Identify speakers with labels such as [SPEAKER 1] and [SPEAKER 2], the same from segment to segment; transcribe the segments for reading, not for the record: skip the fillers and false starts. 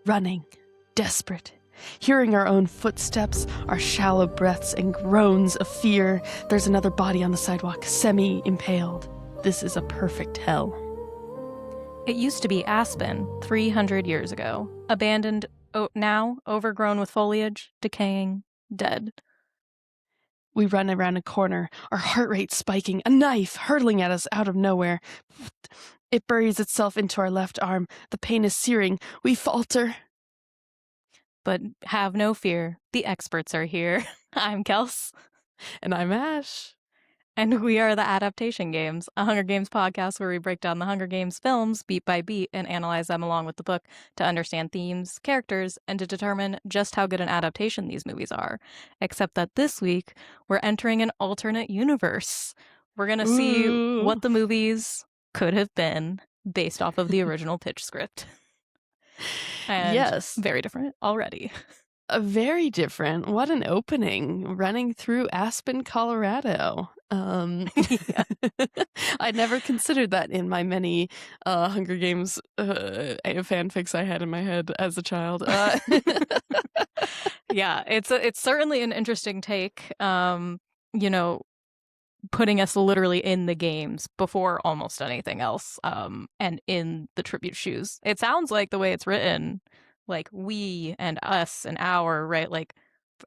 [SPEAKER 1] running, desperate. Hearing our own footsteps, our shallow breaths and groans of fear. There's another body on the sidewalk, semi-impaled. This is a perfect hell.
[SPEAKER 2] It used to be Aspen 300 years ago. Abandoned, now overgrown with foliage, decaying, dead.
[SPEAKER 1] We run around a corner, our heart rate spiking, a knife hurtling at us out of nowhere. It buries itself into our left arm. The pain is searing. We falter.
[SPEAKER 2] But have no fear. The experts are here. I'm Kels.
[SPEAKER 1] And I'm Ash.
[SPEAKER 2] And we are the Adaptation Games, a Hunger Games podcast where we break down the Hunger Games films beat by beat and analyze them along with the book to understand themes, characters, and to determine just how good an adaptation these movies are. Except that this week, we're entering an alternate universe. We're going to see what the movies could have been based off of the original pitch script. And
[SPEAKER 1] yes.
[SPEAKER 2] Very different already.
[SPEAKER 1] Very different. What an opening. Running through Aspen, Colorado. I never considered that in my many Hunger Games fanfics I had in my head as a child.
[SPEAKER 2] Yeah, it's certainly an interesting take. Putting us literally in the games before almost anything else, and in the tribute shoes. It sounds like the way it's written, like we and us and our, right? Like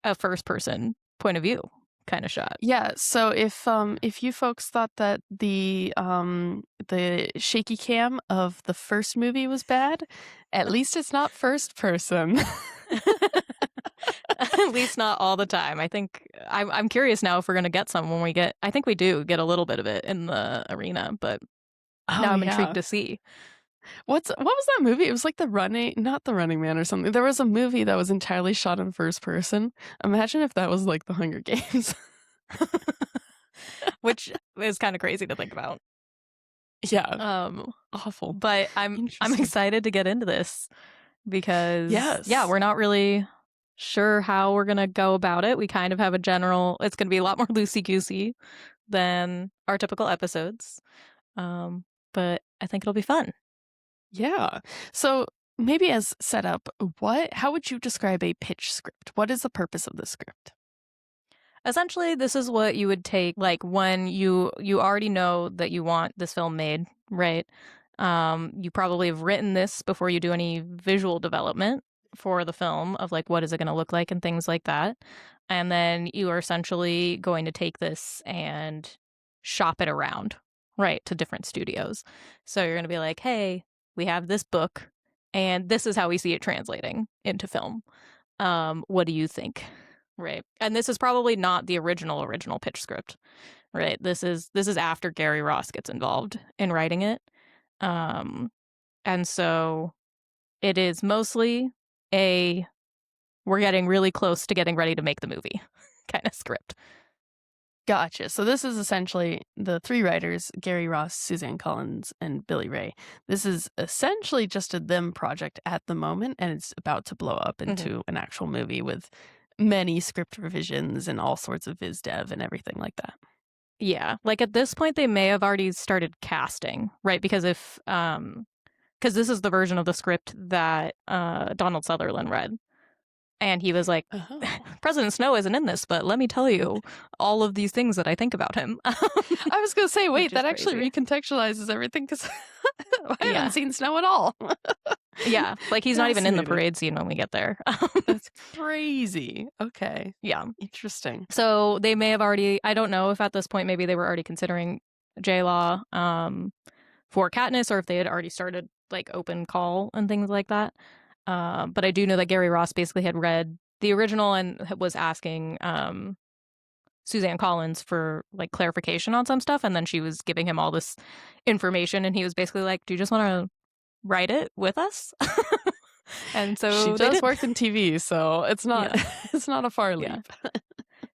[SPEAKER 2] a first person point of view kind of shot.
[SPEAKER 1] Yeah, so if you folks thought that the shaky cam of the first movie was bad, at least it's not first person.
[SPEAKER 2] At least not all the time. I think I'm curious now if we're gonna get some when we get. I think we do get a little bit of it in the arena, but now I'm intrigued to see.
[SPEAKER 1] What was that movie? It was like not the Running Man or something. There was a movie that was entirely shot in first person. Imagine if that was like the Hunger Games.
[SPEAKER 2] Which is kind of crazy to think about.
[SPEAKER 1] Yeah. Awful.
[SPEAKER 2] But I'm excited to get into this because
[SPEAKER 1] yes.
[SPEAKER 2] We're not really sure how we're gonna go about it. We kind of have a general. It's gonna be a lot more loosey-goosey than our typical episodes. But I think it'll be fun.
[SPEAKER 1] Yeah. So maybe as setup, how would you describe a pitch script? What is the purpose of the script?
[SPEAKER 2] Essentially, this is what you would take, like when you already know that you want this film made, right? You probably have written this before you do any visual development for the film of like what is it going to look like and things like that. And then you are essentially going to take this and shop it around, right, to different studios. So you're going to be like, hey, we have this book and this is how we see it translating into film. What do you think? Right. And this is probably not the original pitch script, right? This is after Gary Ross gets involved in writing it. And so it is mostly we're getting really close to getting ready to make the movie kind of script.
[SPEAKER 1] Gotcha. So this is essentially the three writers, Gary Ross, Suzanne Collins, and Billy Ray. This is essentially just a them project at the moment, and it's about to blow up into an actual movie with many script revisions and all sorts of viz dev and everything like that.
[SPEAKER 2] Yeah. Like at this point, they may have already started casting, right? Because because this is the version of the script that Donald Sutherland read. And he was like, President Snow isn't in this, but let me tell you all of these things that I think about him.
[SPEAKER 1] I was going to say, wait, that actually recontextualizes everything because I haven't seen Snow at all.
[SPEAKER 2] Yeah, like he's not even in the parade scene when we get there.
[SPEAKER 1] That's crazy. Okay.
[SPEAKER 2] Yeah.
[SPEAKER 1] Interesting.
[SPEAKER 2] So they may have already, I don't know if at this point maybe they were already considering J-Law for Katniss or if they had already started like open call and things like that. But I do know that Gary Ross basically had read the original and was asking Suzanne Collins for like clarification on some stuff. And then she was giving him all this information. And he was basically like, do you just want to write it with us? And so
[SPEAKER 1] she does work in TV. So it's not it's not a far leap.
[SPEAKER 2] Yeah.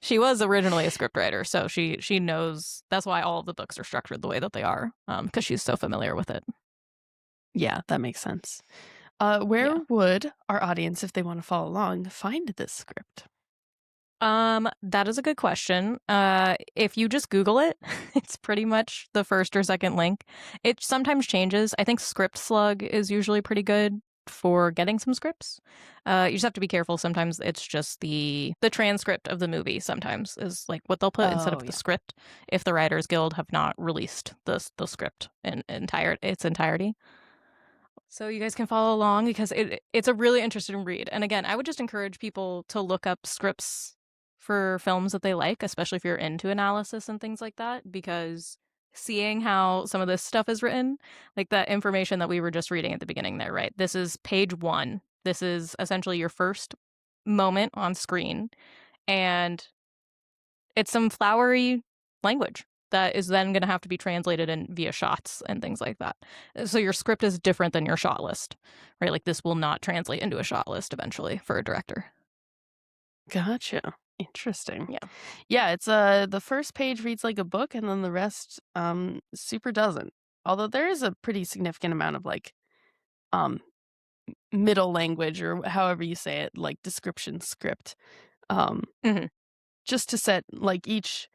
[SPEAKER 2] She was originally a scriptwriter. So she knows. That's why all of the books are structured the way that they are, because she's so familiar with it.
[SPEAKER 1] Yeah, that makes sense. Where would our audience, if they want to follow along, find this script?
[SPEAKER 2] That is a good question. If you just Google it, it's pretty much the first or second link. It sometimes changes. I think Script Slug is usually pretty good for getting some scripts. You just have to be careful. Sometimes it's just the transcript of the movie sometimes is like what they'll put instead of the script if the Writers Guild have not released the script in its entirety. So you guys can follow along because it's a really interesting read. And again, I would just encourage people to look up scripts for films that they like, especially if you're into analysis and things like that, because seeing how some of this stuff is written, like that information that we were just reading at the beginning there, right? This is page 1. This is essentially your first moment on screen, and it's some flowery language that is then going to have to be translated in via shots and things like that. So your script is different than your shot list, right? Like this will not translate into a shot list eventually for a director.
[SPEAKER 1] Gotcha. Interesting.
[SPEAKER 2] Yeah.
[SPEAKER 1] Yeah, it's the first page reads like a book and then the rest super doesn't. Although there is a pretty significant amount of like middle language or however you say it, like description script. Just to set like each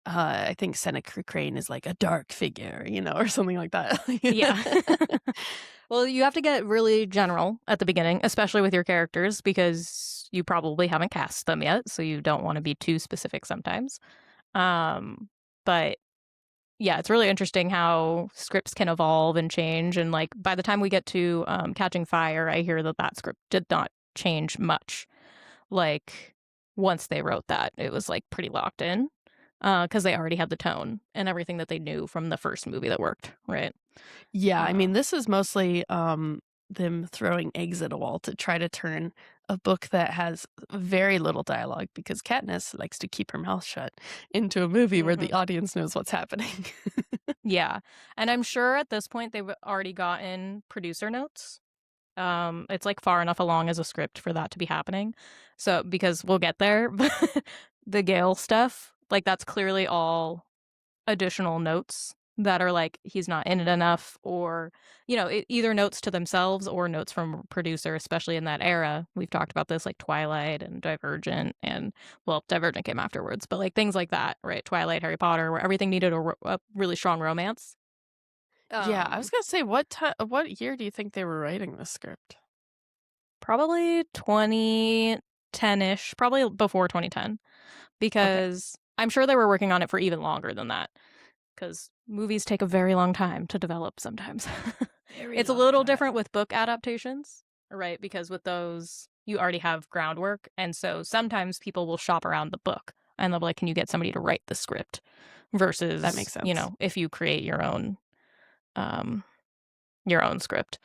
[SPEAKER 1] I think Seneca Crane is like a dark figure, or something like that.
[SPEAKER 2] Yeah. Well, you have to get really general at the beginning, especially with your characters, because you probably haven't cast them yet, so you don't want to be too specific sometimes. But yeah, it's really interesting how scripts can evolve and change. And like by the time we get to Catching Fire, I hear that script did not change much. Like once they wrote that, it was like pretty locked in because they already had the tone and everything that they knew from the first movie that worked, right?
[SPEAKER 1] Yeah, I mean, this is mostly them throwing eggs at a wall to try to turn a book that has very little dialogue, because Katniss likes to keep her mouth shut, into a movie where the audience knows what's happening.
[SPEAKER 2] Yeah, and I'm sure at this point they've already gotten producer notes. It's like far enough along as a script for that to be happening. So because we'll get there, but the Gale stuff, like that's clearly all additional notes that are like he's not in it enough, or either notes to themselves or notes from a producer, especially in that era. We've talked about this, like Twilight and Divergent, and well, Divergent came afterwards, but like things like that, right? Twilight, Harry Potter, where everything needed a really strong romance.
[SPEAKER 1] Yeah, I was gonna say, what year do you think they were writing this script?
[SPEAKER 2] Probably 2010-ish, probably before 2010, because I'm sure they were working on it for even longer than that, because movies take a very long time to develop sometimes. It's a little different with book adaptations, right? Because with those, you already have groundwork, and so sometimes people will shop around the book, and they'll be like, can you get somebody to write the script? Versus,
[SPEAKER 1] That makes sense.
[SPEAKER 2] if you create your own script.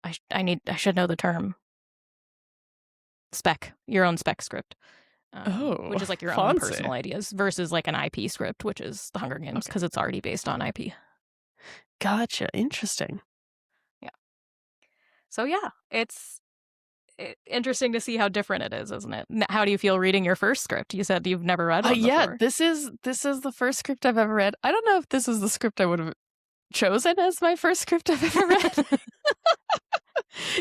[SPEAKER 2] I should know the term. Your own spec script. Which is like your own personal ideas versus like an IP script, which is the Hunger Games, because it's already based on IP.
[SPEAKER 1] Gotcha. Interesting.
[SPEAKER 2] Yeah. So yeah, it's interesting to see how different it is, isn't it? How do you feel reading your first script? You said you've never read one
[SPEAKER 1] yeah,
[SPEAKER 2] before.
[SPEAKER 1] this is the first script I've ever read. I don't know if this is the script I would have chosen as my first script I've ever read.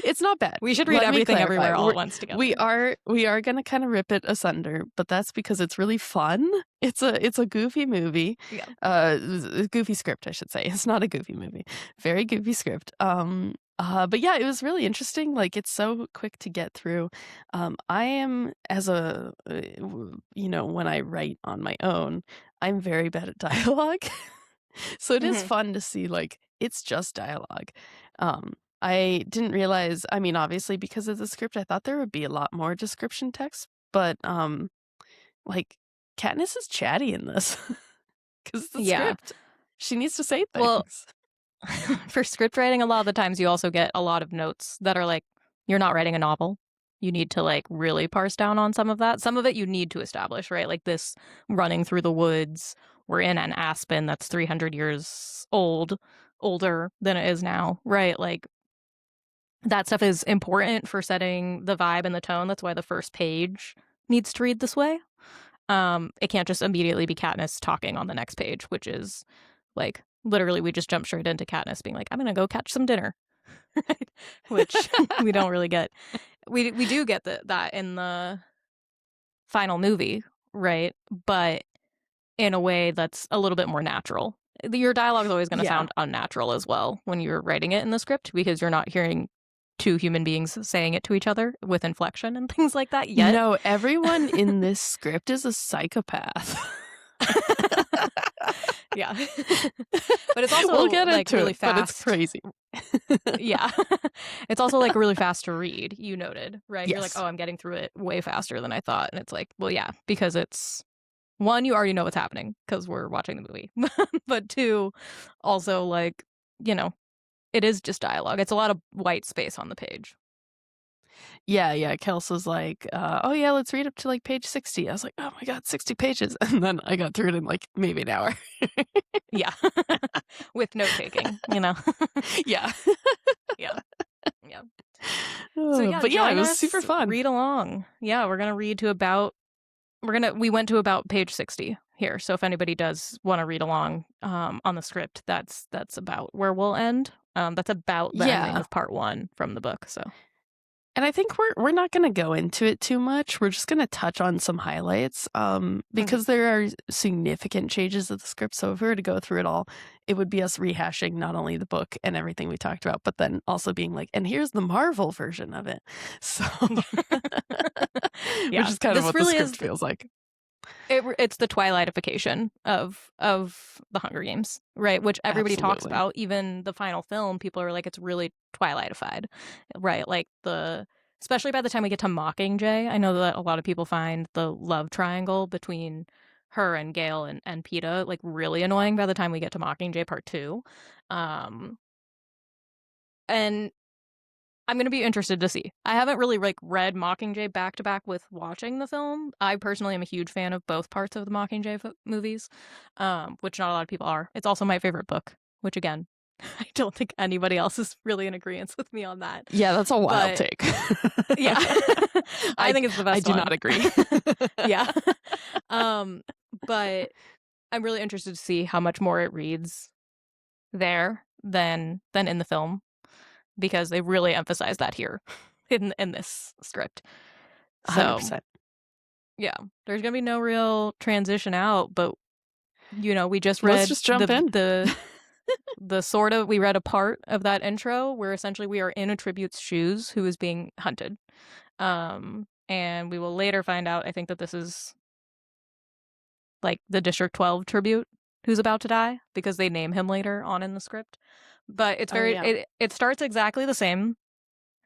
[SPEAKER 1] It's not bad.
[SPEAKER 2] We should read Everything Everywhere all at once together.
[SPEAKER 1] We are going to kind of rip it asunder, but that's because it's really fun. It's a goofy movie. Yeah. Goofy script, I should say. It's not a goofy movie. Very goofy script. But yeah, it was really interesting. Like, it's so quick to get through. I am, as a when I write on my own, I'm very bad at dialogue. So it is fun to see, like, it's just dialogue. I didn't realize, I mean, obviously because of the script, I thought there would be a lot more description text, but like Katniss is chatty in this because it's the script. She needs to say things.
[SPEAKER 2] Well, for script writing, a lot of the times you also get a lot of notes that are like, you're not writing a novel. You need to like really parse down on some of that. Some of it you need to establish, right? Like this running through the woods. We're in an aspen that's 300 years older than it is now, right? Like that stuff is important for setting the vibe and the tone. That's why the first page needs to read this way. It can't just immediately be Katniss talking on the next page, which is like literally we just jump straight into Katniss being like, I'm gonna go catch some dinner. Which we don't really get. We do get that in the final movie, right? But in a way that's a little bit more natural. Your dialogue is always going to sound unnatural as well when you're writing it in the script, because you're not hearing two human beings saying it to each other with inflection and things like that yet.
[SPEAKER 1] No, everyone in this script is a psychopath.
[SPEAKER 2] Yeah. But it's also
[SPEAKER 1] we'll get
[SPEAKER 2] like
[SPEAKER 1] into
[SPEAKER 2] really
[SPEAKER 1] it,
[SPEAKER 2] fast.
[SPEAKER 1] but it's crazy.
[SPEAKER 2] Yeah. It's also like really fast to read, you noted, right?
[SPEAKER 1] Yes.
[SPEAKER 2] You're like, oh, I'm getting through it way faster than I thought. And it's like, well, yeah, because it's one, you already know what's happening because we're watching the movie. But two, also like, you know, it is just dialogue. It's a lot of white space on the page.
[SPEAKER 1] Yeah. Kels was like, oh yeah, let's read up to like page 60. I was like, oh my God, 60 pages. And then I got through it in like maybe an hour.
[SPEAKER 2] Yeah. With note taking, you know?
[SPEAKER 1] Yeah.
[SPEAKER 2] Yeah. Yeah.
[SPEAKER 1] Oh,
[SPEAKER 2] So yeah,
[SPEAKER 1] but yeah, it
[SPEAKER 2] join
[SPEAKER 1] was
[SPEAKER 2] us,
[SPEAKER 1] super fun.
[SPEAKER 2] read along. Yeah, we're gonna read to about we went to about page 60 here. So if anybody does want to read along on the script, that's about where we'll end. That's about the ending of part 1 from the book. So,
[SPEAKER 1] and I think we're not going to go into it too much. We're just going to touch on some highlights because there are significant changes of the script. So if we were to go through it all, it would be us rehashing not only the book and everything we talked about, but then also being like, and here's the Marvel version of it. So,
[SPEAKER 2] yeah,
[SPEAKER 1] which is kind of what really the script feels like.
[SPEAKER 2] It's the Twilight-a-fication of the Hunger Games, right? Which everybody talks about. Even the final film, people are like, it's really Twilight-ified, right? Like especially by the time we get to Mockingjay, I know that a lot of people find the love triangle between her and Gale and Peeta like really annoying by the time we get to Mockingjay part 2. And I'm going to be interested to see. I haven't really like read Mockingjay back to back with watching the film. I personally am a huge fan of both parts of the Mockingjay movies, which not a lot of people are. It's also my favorite book, which again, I don't think anybody else is really in agreement with me on that.
[SPEAKER 1] Yeah, that's a wild take.
[SPEAKER 2] Yeah. I think it's the best
[SPEAKER 1] one. I do not agree.
[SPEAKER 2] Yeah. But I'm really interested to see how much more it reads there than in the film, because they really emphasize that here in this script. So,
[SPEAKER 1] 100%.
[SPEAKER 2] Yeah, there's gonna be no real transition out, but we just read.
[SPEAKER 1] Let's just jump in.
[SPEAKER 2] The sort of we read a part of that intro where essentially we are in a tribute's shoes who is being hunted, and we will later find out. I think that this is like the District 12 tribute who's about to die because they name him later on in the script. But it's very it starts exactly the same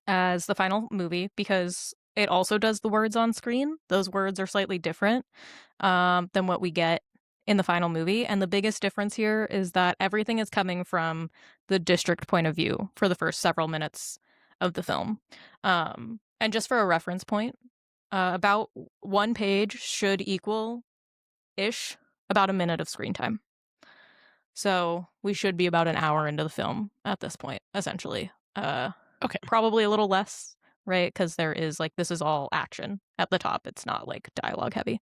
[SPEAKER 2] as the final movie because it also does the words on screen. Those words are slightly different than what we get in the final movie. And the biggest difference here is that everything is coming from the district point of view for the first several minutes of the film. And just for a reference point, about one page should equal-ish about a minute of screen time. So we should be about an hour into the film at this point, essentially.
[SPEAKER 1] Okay.
[SPEAKER 2] Probably a little less, right? Because there is this is all action at the top. It's not like dialogue heavy.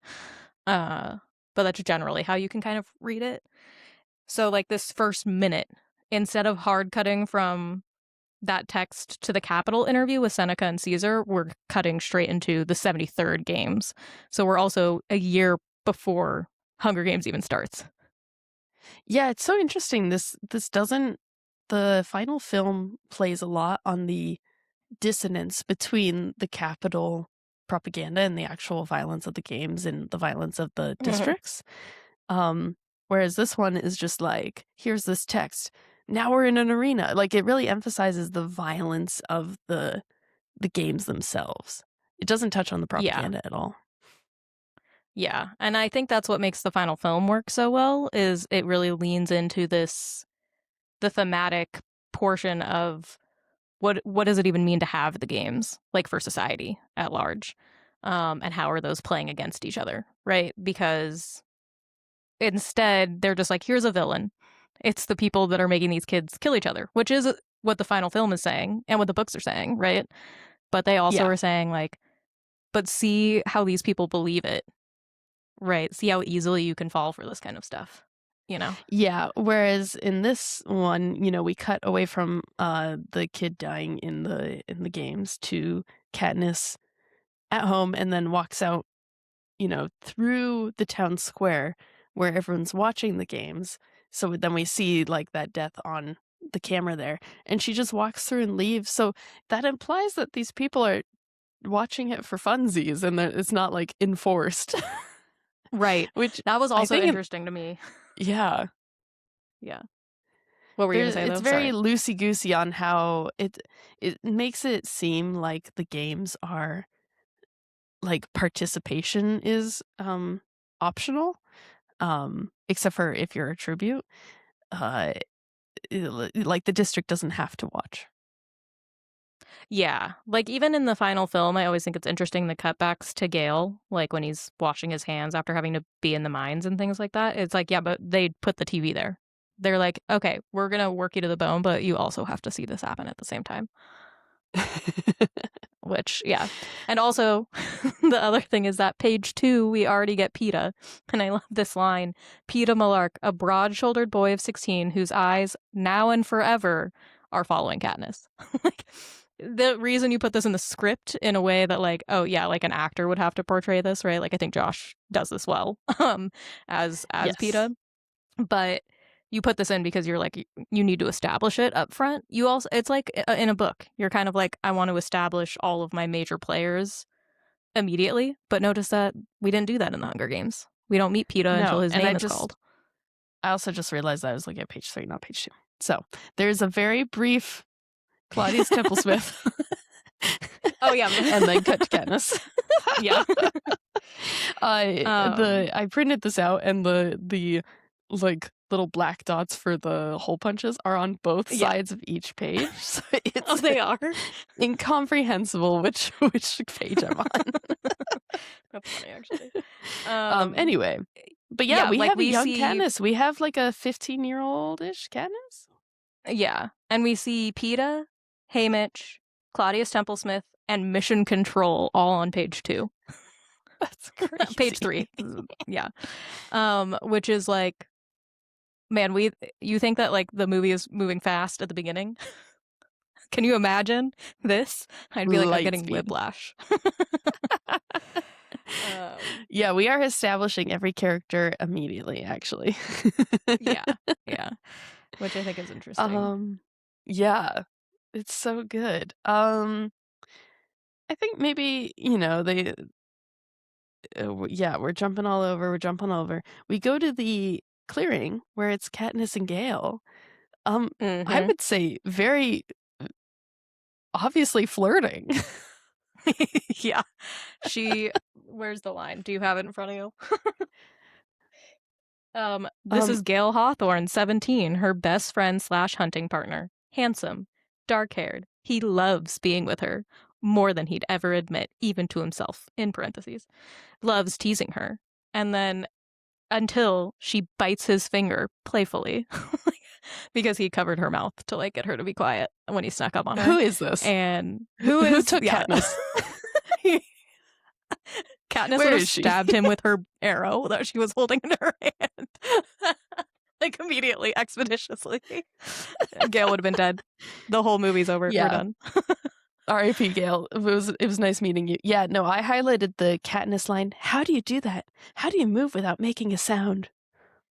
[SPEAKER 2] But that's generally how you can kind of read it. So this first minute, instead of hard cutting from that text to the Capitol interview with Seneca and Caesar, we're cutting straight into the 73rd Games. So we're also a year before Hunger Games even starts.
[SPEAKER 1] Yeah, it's so interesting. This doesn't. The final film plays a lot on the dissonance between the Capitol propaganda and the actual violence of the games and the violence of the districts. Whereas this one is just like, here's this text. Now we're in an arena. It really emphasizes the violence of the games themselves. It doesn't touch on the propaganda at all.
[SPEAKER 2] Yeah, and I think that's what makes the final film work so well, is it really leans into the thematic portion of what does it even mean to have the games, for society at large, and how are those playing against each other, right? Because instead, they're just here's a villain. It's the people that are making these kids kill each other, which is what the final film is saying and what the books are saying, right? But they also are saying, but see how these people believe it. Right. See how easily you can fall for this kind of stuff,
[SPEAKER 1] Yeah. Whereas in this one, we cut away from the kid dying in the games to Katniss at home and then walks out, through the town square where everyone's watching the games. So then we see that death on the camera there, and she just walks through and leaves. So that implies that these people are watching it for funsies, and that it's not like enforced.
[SPEAKER 2] Right.
[SPEAKER 1] Which
[SPEAKER 2] that was
[SPEAKER 1] I
[SPEAKER 2] also
[SPEAKER 1] think
[SPEAKER 2] interesting to me.
[SPEAKER 1] Yeah.
[SPEAKER 2] Yeah. What were you going to say, though?
[SPEAKER 1] It's very loosey-goosey on how it makes it seem like the games are, like, participation is optional, except for if you're a tribute. Like, the district doesn't have to watch.
[SPEAKER 2] Yeah. Like, even in the final film, I always think it's interesting the cutbacks to Gale, like when he's washing his hands after having to be in the mines and things like that. It's like, yeah, but they put the TV there. They're like, okay, we're going to work you to the bone, but you also have to see this happen at the same time. Which, yeah. And also, the other thing is that page 2, we already get Peeta. And I love this line. Peeta Malark, a broad-shouldered boy of 16 whose eyes, now and forever, are following Katniss. Like, the reason you put this in the script in a way that, like, oh, yeah, like an actor would have to portray this, right? Like, I think Josh does this well as yes. Peeta. But you put this in because you're like, you need to establish it up front. You also, it's like in a book, you're kind of like, I want to establish all of my major players immediately. But notice that we didn't do that in the Hunger Games. We don't meet Peeta until his name is called.
[SPEAKER 1] I also just realized that I was looking at page 3, not page 2. So there's a very brief Claudius Templesmith.
[SPEAKER 2] Oh yeah,
[SPEAKER 1] and then cut to Katniss.
[SPEAKER 2] Yeah.
[SPEAKER 1] I printed this out, and the like little black dots for the hole punches are on both sides of each page. So it's
[SPEAKER 2] they are
[SPEAKER 1] incomprehensible which page I'm on.
[SPEAKER 2] That's funny, actually.
[SPEAKER 1] Anyway, but yeah, we
[SPEAKER 2] like
[SPEAKER 1] have a young Katniss. We have like a 15-year-old-ish Katniss.
[SPEAKER 2] Yeah, and we see Peeta, Haymitch, Claudius Templesmith, and Mission Control all on page 2.
[SPEAKER 1] That's crazy.
[SPEAKER 2] Page 3. Yeah. Which is like, man, you think that like the movie is moving fast at the beginning? Can you imagine this? I'd be like, I'm getting whiplash.
[SPEAKER 1] Yeah, we are establishing every character immediately, actually.
[SPEAKER 2] Yeah. Which I think is interesting.
[SPEAKER 1] Yeah, it's so good. I think maybe, we're jumping all over. We go to the clearing where it's Katniss and Gale. I would say very obviously flirting.
[SPEAKER 2] Yeah. Where's the line? Do you have it in front of you? This is Gale Hawthorne, 17, her best friend / hunting partner. Handsome, dark-haired. He loves being with her more than he'd ever admit, even to himself, in parentheses. Loves teasing her. And then until she bites his finger playfully because he covered her mouth to like get her to be quiet when he snuck up on her.
[SPEAKER 1] Who is this?
[SPEAKER 2] And
[SPEAKER 1] who took Katniss?
[SPEAKER 2] Katniss would have stabbed him with her arrow that she was holding in her hand. Like immediately, expeditiously. Gale would have been dead. The whole movie's over.
[SPEAKER 1] Yeah.
[SPEAKER 2] We're done.
[SPEAKER 1] R.I.P. Gale. It was nice meeting you. Yeah, no, I highlighted the Katniss line. How do you do that? How do you move without making a sound?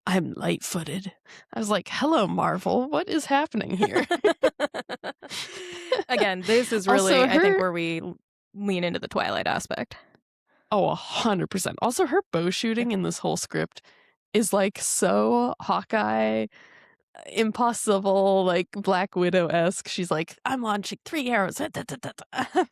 [SPEAKER 1] I'm light-footed. I was like, hello, Marvel. What is happening here?
[SPEAKER 2] Again, this is really, I think, where we lean into the Twilight aspect.
[SPEAKER 1] Oh, 100%. Also, her bow shooting in this whole script is like so Hawkeye, impossible, like Black Widow-esque. She's like, I'm launching 3 arrows. I'm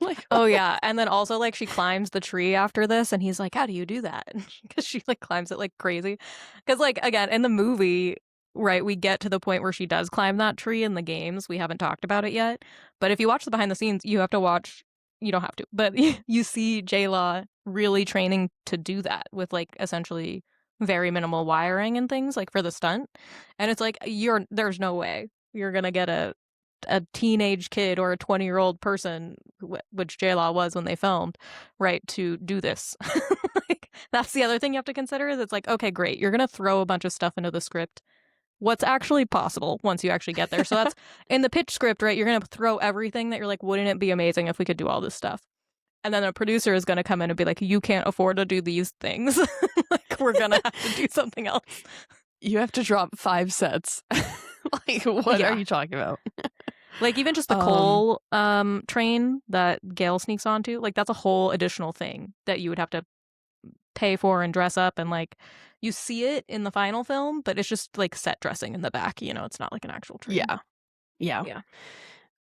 [SPEAKER 1] like,
[SPEAKER 2] oh yeah. And then also like she climbs the tree after this, and he's like, how do you do that? Because she like climbs it like crazy. Because like, again, in the movie, right, we get to the point where she does climb that tree in the games. We haven't talked about it yet. But if you watch the behind the scenes, you don't have to, but you see J-Law really training to do that with like essentially very minimal wiring and things like for the stunt. And it's like, there's no way you're going to get a teenage kid or a 20-year-old person, which J-Law was when they filmed, right, to do this. Like, that's the other thing you have to consider is it's like, okay, great. You're going to throw a bunch of stuff into the script. What's actually possible once you actually get there. So that's in the pitch script, right? You're going to throw everything that you're like, wouldn't it be amazing if we could do all this stuff? And then a producer is going to come in and be like, you can't afford to do these things. Like, we're going to have to do something else.
[SPEAKER 1] You have to drop 5 sets. Like, what
[SPEAKER 2] Yeah.
[SPEAKER 1] are you talking about?
[SPEAKER 2] Like, even just the coal train that Gale sneaks onto, like, that's a whole additional thing that you would have to pay for and dress up. And, like, you see it in the final film, but it's just, like, set dressing in the back. You know, it's not like an actual train.
[SPEAKER 1] Yeah.
[SPEAKER 2] Yeah.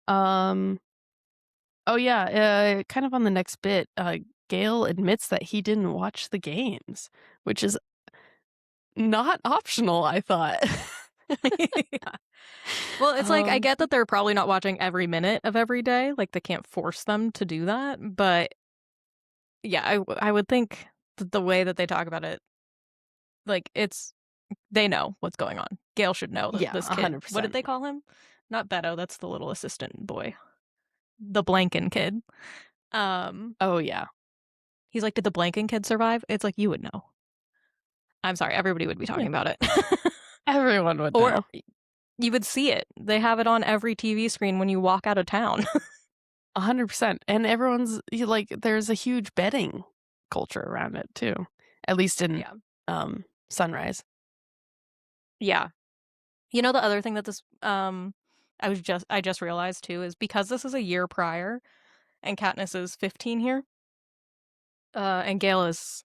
[SPEAKER 1] Oh, yeah. Kind of on the next bit, Gale admits that he didn't watch the games, which is not optional, I thought.
[SPEAKER 2] Yeah. Well, it's like, I get that they're probably not watching every minute of every day. Like, they can't force them to do that. But yeah, I would think that the way that they talk about it, like, they know what's going on. Gale should know that
[SPEAKER 1] Yeah,
[SPEAKER 2] this kid,
[SPEAKER 1] 100%.
[SPEAKER 2] what did they call him? Not Beto, that's the little assistant boy. The Blanken kid.
[SPEAKER 1] Oh, yeah.
[SPEAKER 2] He's like, did the Blanken kid survive? It's like, you would know. I'm sorry, everybody would be talking about it.
[SPEAKER 1] Everyone would
[SPEAKER 2] Or
[SPEAKER 1] know.
[SPEAKER 2] you would see it. They have it on every TV screen when you walk out of town.
[SPEAKER 1] 100%. And everyone's like, there's a huge betting culture around it too, at least in Sunrise.
[SPEAKER 2] Yeah. You know, the other thing that this I just realized too is because this is a year prior and Katniss is 15 here, and Gale is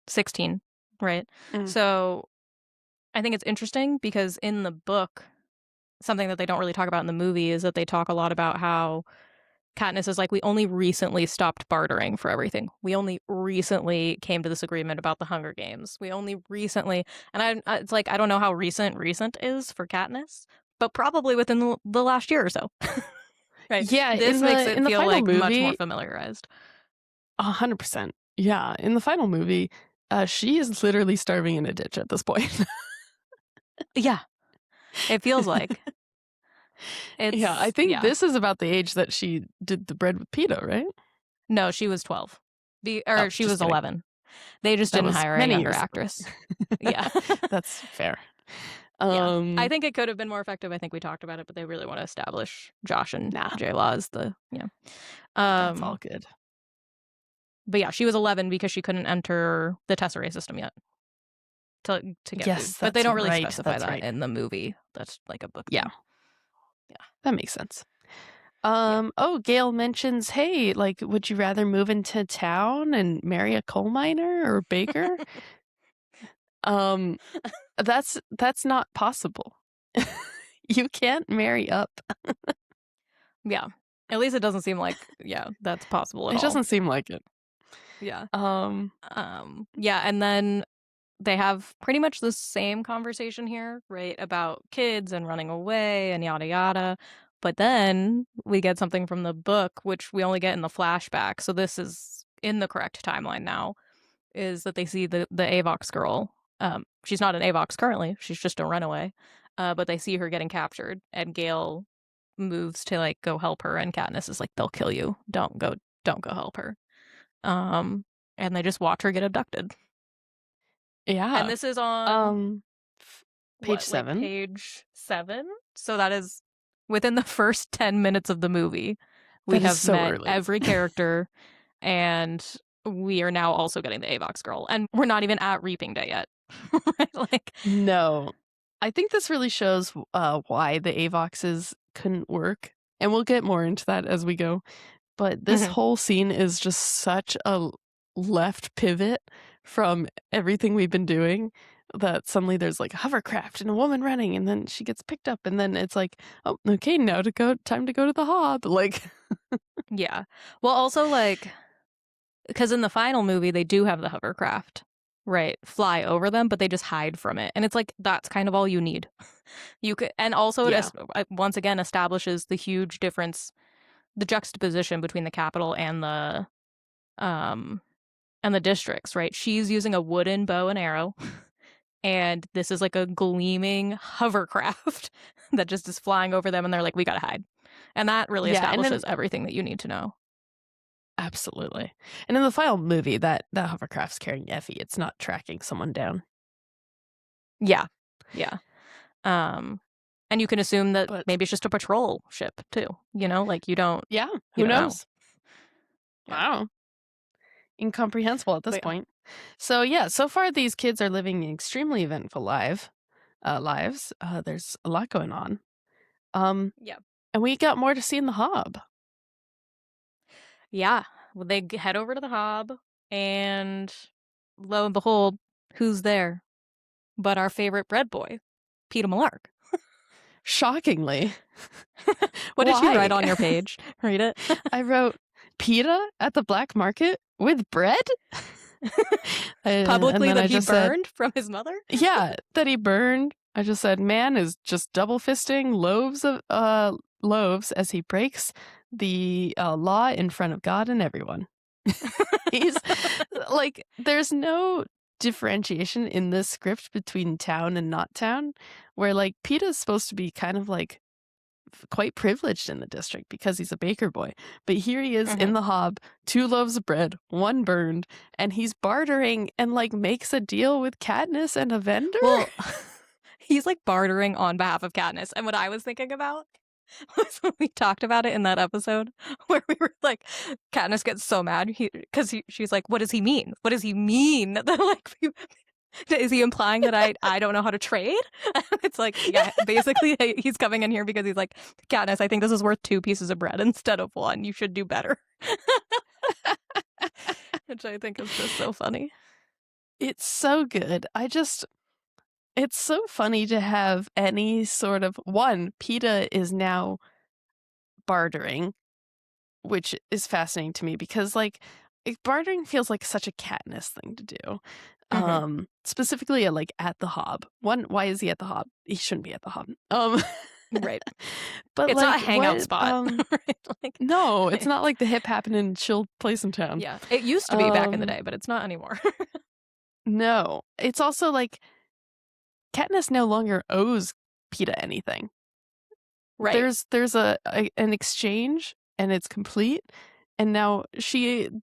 [SPEAKER 2] 16, right? So I think it's interesting because in the book, something that they don't really talk about in the movie is that they talk a lot about how Katniss is like, we only recently stopped bartering for everything. We only recently came to this agreement about the Hunger Games. We only recently, and it's like, I don't know how recent is for Katniss, but probably within the last year or so. Right?
[SPEAKER 1] Yeah,
[SPEAKER 2] This makes it
[SPEAKER 1] in the
[SPEAKER 2] feel
[SPEAKER 1] final
[SPEAKER 2] like
[SPEAKER 1] movie,
[SPEAKER 2] much more familiarized.
[SPEAKER 1] 100%. Yeah, in the final movie, she is literally starving in a ditch at this point.
[SPEAKER 2] Yeah, it feels like.
[SPEAKER 1] I think this is about the age that she did the bread with Peeta, right?
[SPEAKER 2] No, she was 12. She was 11. They just didn't hire a younger actress. Yeah.
[SPEAKER 1] That's fair.
[SPEAKER 2] I think it could have been more effective. I think we talked about it, but they really want to establish Josh and J-Law as the,
[SPEAKER 1] that's all good.
[SPEAKER 2] But yeah, she was 11 because she couldn't enter the Tesserae system yet to get food. But they don't really specify that in the movie. That's like a book thing.
[SPEAKER 1] Yeah, that makes sense. Oh, Gale mentions, hey, like, would you rather move into town and marry a coal miner or baker? That's not possible. You can't marry up.
[SPEAKER 2] Yeah. At least it doesn't seem like, that's possible at all.
[SPEAKER 1] It doesn't seem like it.
[SPEAKER 2] Yeah. Yeah, and then they have pretty much the same conversation here, right? About kids and running away and yada yada. But then we get something from the book, which we only get in the flashback. So this is in the correct timeline now, is that they see the Avox girl. She's not an Avox currently. She's just a runaway. But they see her getting captured, and Gale moves to like go help her, and Katniss is like, "They'll kill you. Don't go help her." And they just watch her get abducted.
[SPEAKER 1] Yeah.
[SPEAKER 2] And this is on
[SPEAKER 1] page 7.
[SPEAKER 2] Like page 7. So that is within the first 10 minutes of the movie. We have met every character, and we are now also getting the Avox girl, and we're not even at Reaping Day yet. Like,
[SPEAKER 1] no, I think this really shows why the Avoxes couldn't work, and we'll get more into that as we go. But this whole scene is just such a left pivot from everything we've been doing that suddenly there's like a hovercraft and a woman running, and then she gets picked up, and then it's like, oh, okay, time to go to the hob. Like,
[SPEAKER 2] yeah. Well, also like, because in the final movie they do have the hovercraft, right, fly over them, but they just hide from it, and it's like that's kind of all you need. You could, and also it once again establishes the huge difference, the juxtaposition between the capital and the districts, right? She's using a wooden bow and arrow, and this is like a gleaming hovercraft that just is flying over them, and they're like, we gotta hide. And that really establishes everything that you need to know.
[SPEAKER 1] Absolutely. And in the final movie, that hovercraft's carrying Effie. It's not tracking someone down.
[SPEAKER 2] Yeah. And you can assume that maybe it's just a patrol ship too. Like you don't.
[SPEAKER 1] Yeah. Who knows?
[SPEAKER 2] Know.
[SPEAKER 1] Wow. Incomprehensible at this point. So yeah, so far these kids are living an extremely eventful life. lives. There's a lot going on.
[SPEAKER 2] Yeah.
[SPEAKER 1] And we got more to see in the Hob.
[SPEAKER 2] Yeah. Well, they head over to the Hob, and lo and behold, who's there but our favorite bread boy, Peeta Malark.
[SPEAKER 1] Shockingly.
[SPEAKER 2] What did you write
[SPEAKER 1] Why?
[SPEAKER 2] on your page? Read it.
[SPEAKER 1] I wrote, Peeta at the black market with bread?
[SPEAKER 2] Publicly that he
[SPEAKER 1] said,
[SPEAKER 2] burned from his mother?
[SPEAKER 1] yeah, that he burned. I just said, man is just double fisting loaves as he breaks the law in front of God and everyone. He's like, there's no differentiation in this script between town and not town, where like Peeta's supposed to be kind of like quite privileged in the district because he's a baker boy. But here he is in the Hob, 2 loaves of bread, 1 burned, and he's bartering and like makes a deal with Katniss and a vendor.
[SPEAKER 2] Well, he's like bartering on behalf of Katniss. And what I was thinking about was when we talked about it in that episode where we were like, Katniss gets so mad because she's like, what does he mean? What does he mean? Like, is he implying that I don't know how to trade? It's like, yeah, basically he's coming in here because he's like, Katniss, I think this is worth 2 pieces of bread instead of 1. You should do better. Which I think is just so funny.
[SPEAKER 1] It's so good. It's so funny to have any sort of Peeta is now bartering, which is fascinating to me because like bartering feels like such a Katniss thing to do. Specifically at the Hob. Why is he at the Hob? He shouldn't be at the Hob.
[SPEAKER 2] Right.
[SPEAKER 1] But
[SPEAKER 2] it's
[SPEAKER 1] like,
[SPEAKER 2] not a hangout spot. Right?
[SPEAKER 1] Like, no, it's not like the hip happening chill place in town.
[SPEAKER 2] Yeah. It used to be back in the day, but it's not anymore.
[SPEAKER 1] No. It's also like Katniss no longer owes Peeta anything.
[SPEAKER 2] Right.
[SPEAKER 1] There's an exchange and it's complete. And now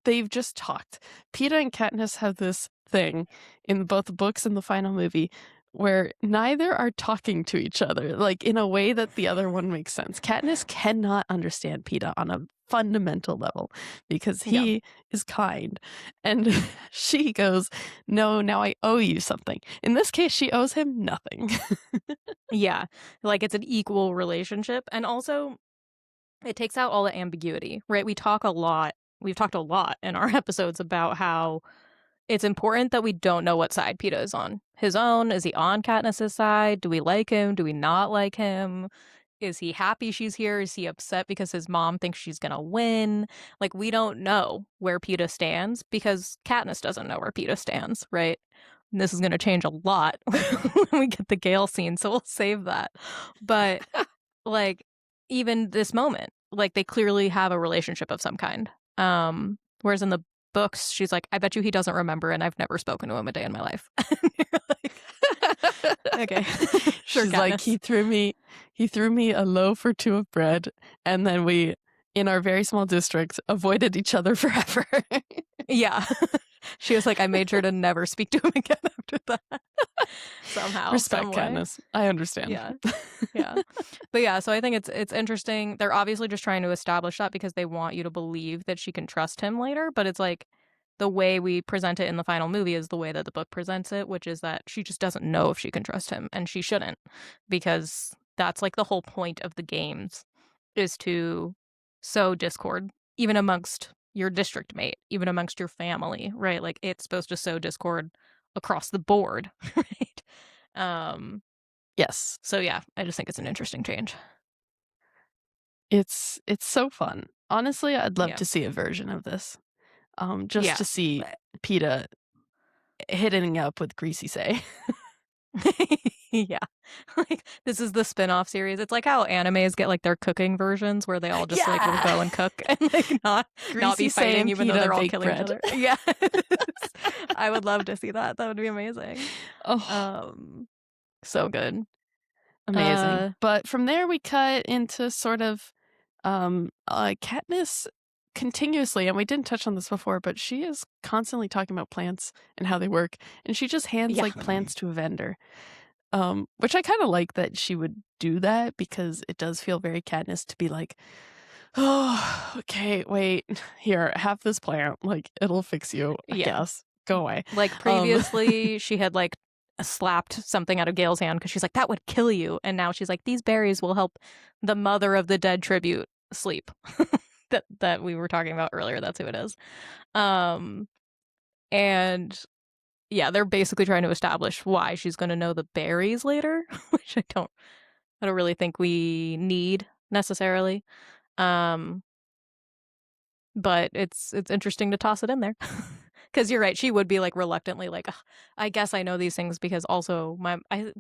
[SPEAKER 1] they've just talked. Peeta and Katniss have this thing in both the books and the final movie where neither are talking to each other, like in a way that the other one makes sense. Katniss cannot understand Peeta on a fundamental level because he is kind. And she goes, no, now I owe you something. In this case, she owes him nothing.
[SPEAKER 2] Yeah. Like it's an equal relationship. And also, it takes out all the ambiguity, right? We've talked a lot in our episodes about how it's important that we don't know what side Peeta is on. His own? Is he on Katniss's side? Do we like him? Do we not like him? Is he happy she's here? Is he upset because his mom thinks she's gonna win? Like, we don't know where Peeta stands because Katniss doesn't know where Peeta stands, right? And this is gonna change a lot when we get the Gale scene, so we'll save that. But, like, even this moment, like, they clearly have a relationship of some kind. Whereas in the books, she's like, I bet you he doesn't remember, and I've never spoken to him a day in my life. Like, okay. Sure,
[SPEAKER 1] She's like, he threw me a loaf or 2 of bread, and then we, in our very small district, avoided each other forever.
[SPEAKER 2] Yeah. She was like, I made sure to never speak to him again after that. Somehow.
[SPEAKER 1] Respect, Katniss. I understand.
[SPEAKER 2] Yeah. Yeah. But yeah, so I think it's interesting. They're obviously just trying to establish that because they want you to believe that she can trust him later. But it's like the way we present it in the final movie is the way that the book presents it, which is that she just doesn't know if she can trust him. And she shouldn't, because that's like the whole point of the games, is to sow discord, even amongst your district mate, even amongst your family, right? Like, it's supposed to sow discord across the board, right?
[SPEAKER 1] Yes.
[SPEAKER 2] So yeah, I just think it's an interesting change.
[SPEAKER 1] It's so fun. Honestly, I'd love to see a version of this. To see Peeta hitting up with Greasy Say.
[SPEAKER 2] Yeah. Like, this is the spin-off series. It's like how animes get like their cooking versions where they all just like will go and cook and like not be fighting even though they're all killing each other. Yeah. I would love to see that. That would be amazing. So good.
[SPEAKER 1] Amazing. But from there we cut into sort of Katniss continuously, and we didn't touch on this before, but she is constantly talking about plants and how they work, and she just hands like plants to a vendor. Which I kind of like that she would do that, because it does feel very Katniss to be like, oh, okay, wait, here, have this plant, like it'll fix you, I guess. Go away.
[SPEAKER 2] Like previously, she had like slapped something out of Gale's hand because she's like, that would kill you. And now she's like, these berries will help the mother of the dead tribute sleep. that we were talking about earlier. That's who it is. And yeah, they're basically trying to establish why she's going to know the berries later, which I don't really think we need necessarily. But it's interesting to toss it in there. Because you're right, she would be like reluctantly like, I guess I know these things because also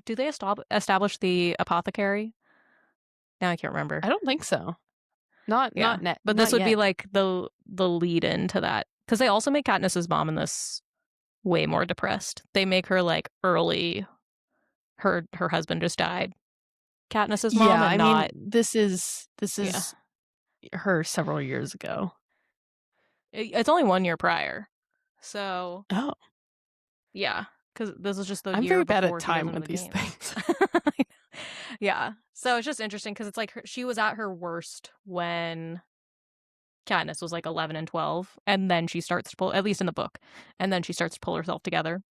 [SPEAKER 2] do they establish the apothecary? Now I can't remember.
[SPEAKER 1] I don't think so. Not
[SPEAKER 2] But
[SPEAKER 1] not
[SPEAKER 2] this would
[SPEAKER 1] yet.
[SPEAKER 2] be like the lead into that because they also make Katniss's mom in this way more depressed. They make her like early. Her husband just died. Katniss's mom,
[SPEAKER 1] Yeah,
[SPEAKER 2] and
[SPEAKER 1] I
[SPEAKER 2] not.
[SPEAKER 1] mean, this is her several years ago.
[SPEAKER 2] It's only 1 year prior, so
[SPEAKER 1] Oh,
[SPEAKER 2] yeah, because this is just the
[SPEAKER 1] I'm
[SPEAKER 2] year
[SPEAKER 1] very bad
[SPEAKER 2] before
[SPEAKER 1] at
[SPEAKER 2] she goes
[SPEAKER 1] time
[SPEAKER 2] into
[SPEAKER 1] with
[SPEAKER 2] the
[SPEAKER 1] these
[SPEAKER 2] games.
[SPEAKER 1] things.
[SPEAKER 2] Yeah, so it's just interesting because it's like she was at her worst when Katniss was like 11 and 12, and then she starts to pull, at least in the book, and then she starts to pull herself together.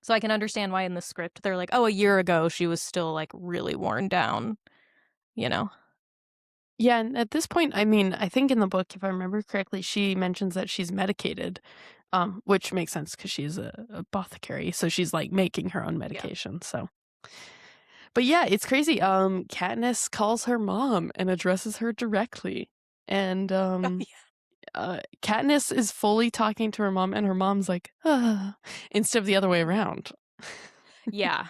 [SPEAKER 2] So I can understand why in the script they're like, oh, a year ago she was still like really worn down, you know?
[SPEAKER 1] Yeah, and at this point, I mean, I think in the book, if I remember correctly, she mentions that she's medicated, which makes sense because she's a apothecary, so she's like making her own medication. So, but yeah, it's crazy. Katniss calls her mom and addresses her directly, and Katniss is fully talking to her mom, and her mom's like, instead of the other way around.
[SPEAKER 2] Yeah,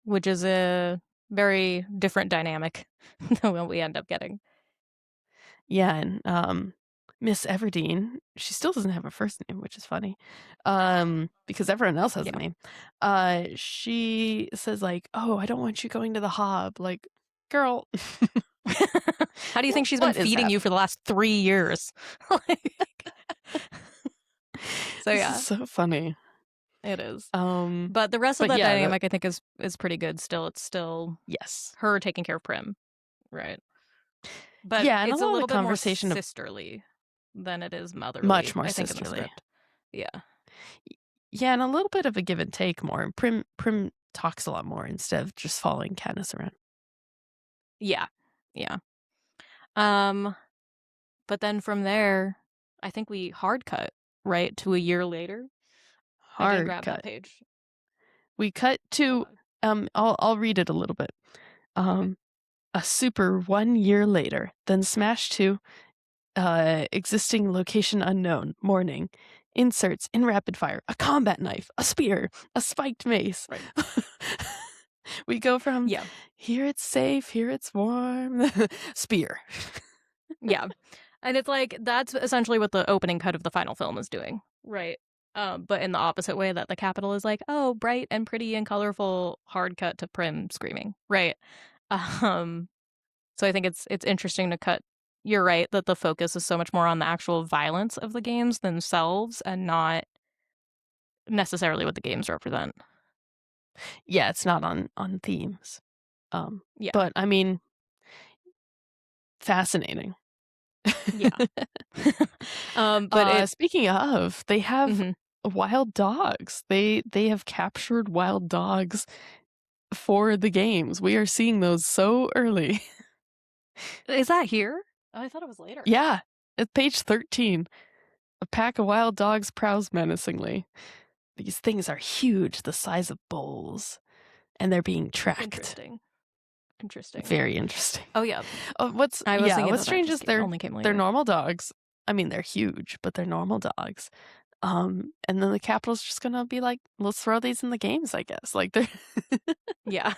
[SPEAKER 2] which is a very different dynamic than what we end up getting.
[SPEAKER 1] Yeah, and Miss Everdeen, she still doesn't have a first name, which is funny, because everyone else has a name. She says like, "Oh, I don't want you going to the Hob." Like, girl,
[SPEAKER 2] how do you think she's been feeding you for the last 3 years? So
[SPEAKER 1] this
[SPEAKER 2] yeah,
[SPEAKER 1] is so funny.
[SPEAKER 2] it is. But the rest of that dynamic, I think, is pretty good. Still, it's still her taking care of Prim, right? But
[SPEAKER 1] yeah, and
[SPEAKER 2] it's
[SPEAKER 1] a lot
[SPEAKER 2] little
[SPEAKER 1] of
[SPEAKER 2] bit more
[SPEAKER 1] conversation
[SPEAKER 2] sisterly than it is motherly.
[SPEAKER 1] much more
[SPEAKER 2] I think
[SPEAKER 1] sisterly.
[SPEAKER 2] in the script. Yeah.
[SPEAKER 1] Yeah, and a little bit of a give and take more. Prim talks a lot more instead of just following Katniss around.
[SPEAKER 2] Yeah. Yeah. But then from there, I think we hard cut, right, to a year later. I didn't grab that page.
[SPEAKER 1] We cut to I'll read it a little bit. A super 1 year later, then smash to existing location unknown, morning. Inserts in rapid fire, a combat knife, a spear, a spiked mace.
[SPEAKER 2] Right.
[SPEAKER 1] We go from here it's safe, here it's warm, spear.
[SPEAKER 2] Yeah. And it's like, that's essentially what the opening cut of the final film is doing, right? But in the opposite way, that the capital is like, oh, bright and pretty and colorful, hard cut to Prim screaming, right? So I think it's interesting to cut. You're right that the focus is so much more on the actual violence of the games themselves and not necessarily what the games represent.
[SPEAKER 1] Yeah, it's not on themes. But I mean, fascinating.
[SPEAKER 2] Yeah. But
[SPEAKER 1] speaking of, they have wild dogs. They have captured wild dogs for the games. We are seeing those so early.
[SPEAKER 2] Is that here? Oh, I thought it was later.
[SPEAKER 1] Yeah, at page 13. A pack of wild dogs prowls menacingly. These things are huge, the size of bowls, and they're being tracked.
[SPEAKER 2] Interesting.
[SPEAKER 1] Very interesting.
[SPEAKER 2] Oh yeah.
[SPEAKER 1] What's strange is they're normal dogs. I mean, they're huge, but they're normal dogs. And then the capital's just gonna be like, let's throw these in the games, I guess. Like they're
[SPEAKER 2] yeah.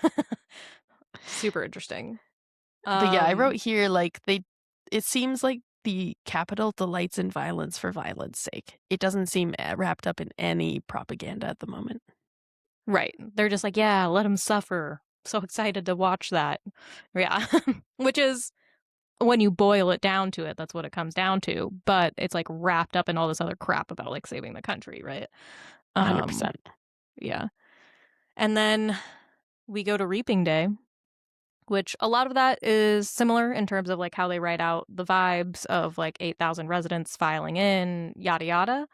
[SPEAKER 2] Super interesting.
[SPEAKER 1] But yeah, I wrote here like it seems like the capital delights in violence for violence sake. It doesn't seem wrapped up in any propaganda at the moment.
[SPEAKER 2] Right. They're just like, yeah, let them suffer. So excited to watch that. Yeah. Which is, when you boil it down to it, that's what it comes down to. But it's like wrapped up in all this other crap about like saving the country, right?
[SPEAKER 1] 100%.
[SPEAKER 2] Yeah. And then we go to Reaping Day, which a lot of that is similar in terms of like how they write out the vibes of like 8,000 residents filing in, yada yada.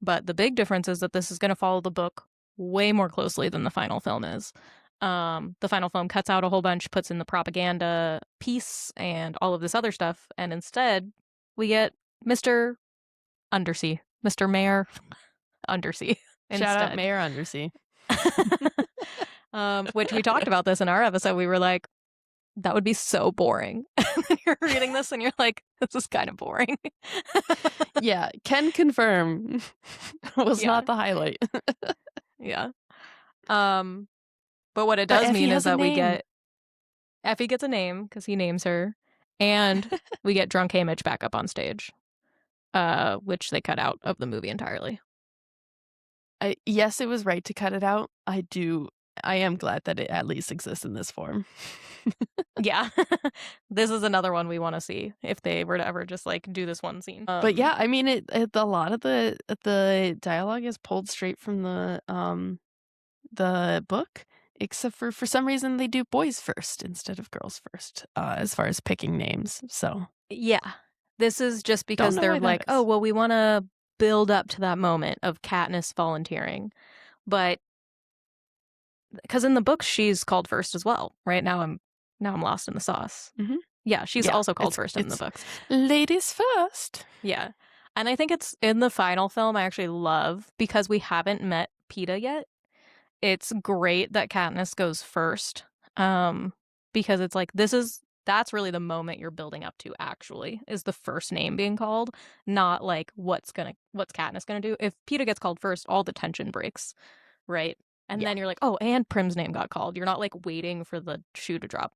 [SPEAKER 2] But the big difference is that this is going to follow the book way more closely than the final film is. The final film cuts out a whole bunch, puts in the propaganda piece and all of this other stuff, and instead we get Mr. Undersee, Mr. Mayor Undersee.
[SPEAKER 1] Shout out Mayor Undersee.
[SPEAKER 2] Which we talked about this in our episode. We were like, that would be so boring. And you're reading this and you're like, this is kind of boring.
[SPEAKER 1] Yeah, can confirm was not the highlight.
[SPEAKER 2] Yeah. But what it does mean is that we get Effie gets a name because he names her, and we get drunk Haymitch back up on stage, which they cut out of the movie entirely.
[SPEAKER 1] Yes, it was right to cut it out. I am glad that it at least exists in this form.
[SPEAKER 2] Yeah. This is another one we want to see if they were to ever just like do this one scene.
[SPEAKER 1] But yeah, I mean, a lot of the dialogue is pulled straight from the book, except for some reason they do boys first instead of girls first, as far as picking names. So
[SPEAKER 2] yeah, this is just because they're like, oh, well, we want to build up to that moment of Katniss volunteering, but because in the books she's called first as well. Right now, I'm lost in the sauce.
[SPEAKER 1] Mm-hmm.
[SPEAKER 2] Yeah, she's also called first in the books.
[SPEAKER 1] Ladies first.
[SPEAKER 2] Yeah, and I think it's in the final film. I actually love because we haven't met Peeta yet. It's great that Katniss goes first, because it's like that's really the moment you're building up to. Actually, is the first name being called, not like what's Katniss gonna do. If Peeta gets called first, all the tension breaks, right? And then you're like, oh, and Prim's name got called. You're not like waiting for the shoe to drop,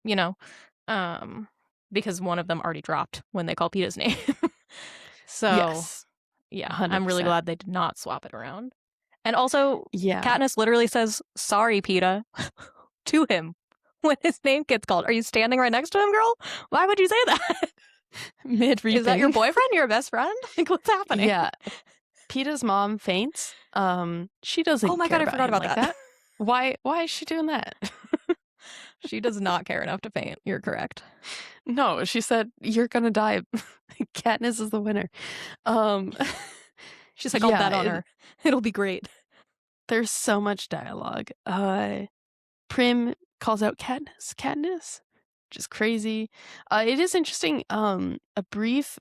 [SPEAKER 2] because one of them already dropped when they call Peeta's name. So
[SPEAKER 1] yes,
[SPEAKER 2] yeah,
[SPEAKER 1] 100%.
[SPEAKER 2] I'm really glad they did not swap it around. And also,
[SPEAKER 1] yeah,
[SPEAKER 2] Katniss literally says, sorry, Peeta, to him when his name gets called. Are you standing right next to him, girl? Why would you say that?
[SPEAKER 1] Mid-reading.
[SPEAKER 2] Is that your boyfriend? Your best friend? Like, what's happening?
[SPEAKER 1] Yeah. Peeta's mom faints. She doesn't
[SPEAKER 2] Oh my
[SPEAKER 1] care
[SPEAKER 2] God, I forgot about
[SPEAKER 1] like that. Why is she doing that?
[SPEAKER 2] She does not care enough to faint. You're correct.
[SPEAKER 1] No, she said, you're gonna die. Katniss is the winner.
[SPEAKER 2] She's like, I'll bet on her. It'll be great.
[SPEAKER 1] There's so much dialogue. Prim calls out Katniss, which is crazy. It is interesting. A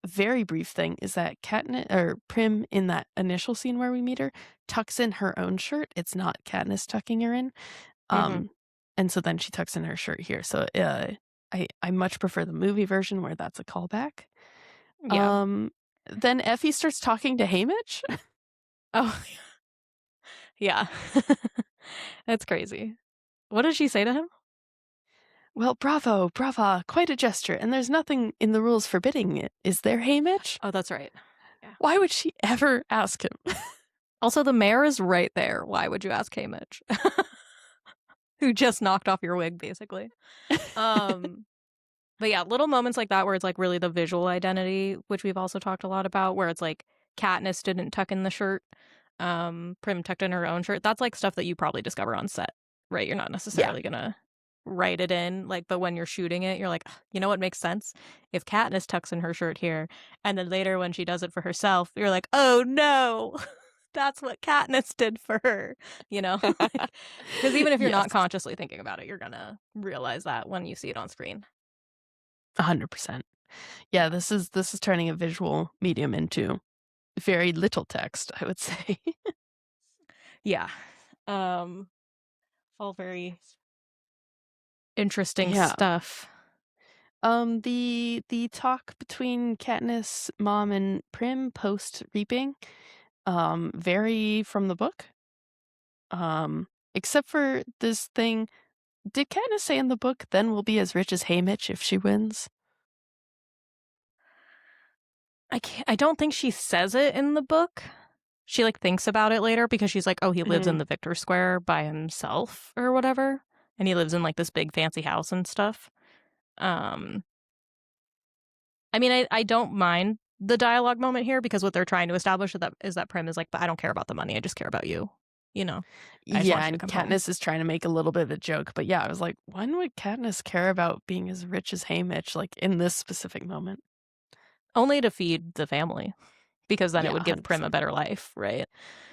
[SPEAKER 1] very brief thing is that Prim in that initial scene where we meet her tucks in her own shirt. It's not Katniss tucking her in. And so then she tucks in her shirt here. So I much prefer the movie version where that's a callback.
[SPEAKER 2] Yeah.
[SPEAKER 1] Then Effie starts talking to Haymitch.
[SPEAKER 2] Oh, yeah. That's crazy. What does she say to him?
[SPEAKER 1] Well, bravo, quite a gesture. And there's nothing in the rules forbidding it. Is there, Haymitch?
[SPEAKER 2] Oh, that's right.
[SPEAKER 1] Yeah. Why would she ever ask him?
[SPEAKER 2] Also, the mayor is right there. Why would you ask Haymitch? Who just knocked off your wig, basically. But yeah, little moments like that where it's like really the visual identity, which we've also talked a lot about, where it's like Katniss didn't tuck in the shirt. Prim tucked in her own shirt. That's like stuff that you probably discover on set, right? You're not necessarily gonna write it in, like, but when you're shooting it, you're like, you know what makes sense? If Katniss tucks in her shirt here, and then later when she does it for herself, you're like, oh no, that's what Katniss did for her, Because even if you're not consciously thinking about it, you're gonna realize that when you see it on screen.
[SPEAKER 1] 100%. Yeah, this is turning a visual medium into very little text, I would say.
[SPEAKER 2] Yeah. All very interesting stuff.
[SPEAKER 1] The talk between Katniss, Mom, and Prim post reaping, vary from the book. Except for this thing. Did Katniss say in the book, then we'll be as rich as Haymitch if she wins?
[SPEAKER 2] I don't think she says it in the book. She like thinks about it later because she's like, oh, he lives in the Victor Square by himself or whatever. And he lives in like this big fancy house and stuff. I mean, I don't mind the dialogue moment here because what they're trying to establish is that Prim is like, but I don't care about the money. I just care about you. Yeah, and
[SPEAKER 1] Katniss is trying to make a little bit of a joke. But yeah, I was like, when would Katniss care about being as rich as Haymitch, like in this specific moment?
[SPEAKER 2] Only to feed the family. because then it
[SPEAKER 1] Yeah,
[SPEAKER 2] would give Prim a
[SPEAKER 1] 100%.
[SPEAKER 2] better life, right?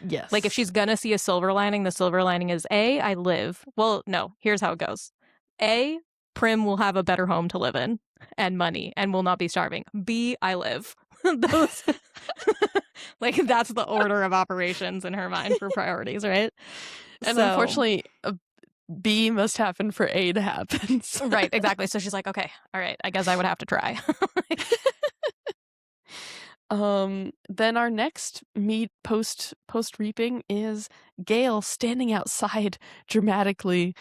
[SPEAKER 1] Yes.
[SPEAKER 2] Like if she's gonna see a silver lining, the silver lining is A, I live. Well, no, here's how it goes. A, Prim will have a better home to live in and money and will not be starving. B, I live. Those like that's the order of operations in her mind for priorities, right?
[SPEAKER 1] And unfortunately, B must happen for A to happen. So.
[SPEAKER 2] Right, exactly. So she's like, okay, all right, I guess I would have to try.
[SPEAKER 1] Then our next meet post reaping is Gale standing outside dramatically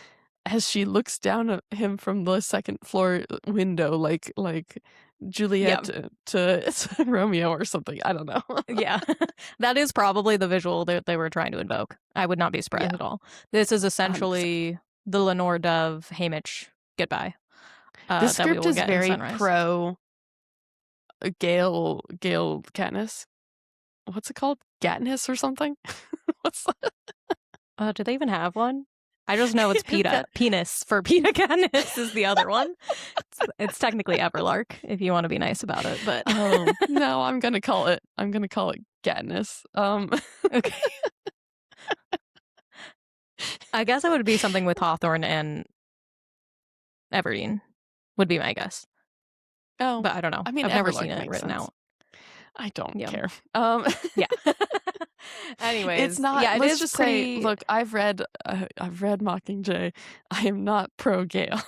[SPEAKER 1] as she looks down at him from the second floor window, like Juliet to Romeo or something. I don't know.
[SPEAKER 2] Yeah, that is probably the visual that they were trying to invoke. I would not be surprised at all. This is essentially 100%. The Lenore Dove Haymitch goodbye.
[SPEAKER 1] The script is very pro Gale Katniss. What's it called? Katniss or something? What's that?
[SPEAKER 2] Do they even have one? I just know it's Peeta. Penis for Peeta. Katniss is the other one. It's technically Everlark if you want to be nice about it, but
[SPEAKER 1] no, I'm gonna call it Katniss.
[SPEAKER 2] Okay. I guess it would be something with Hawthorne and Everine would be my guess.
[SPEAKER 1] Oh,
[SPEAKER 2] but I don't know.
[SPEAKER 1] I mean,
[SPEAKER 2] I've never seen it written out.
[SPEAKER 1] I don't care.
[SPEAKER 2] Yeah. Anyways,
[SPEAKER 1] it's not.
[SPEAKER 2] Yeah,
[SPEAKER 1] let's just say, look, I've read Mockingjay. I am not pro Gale.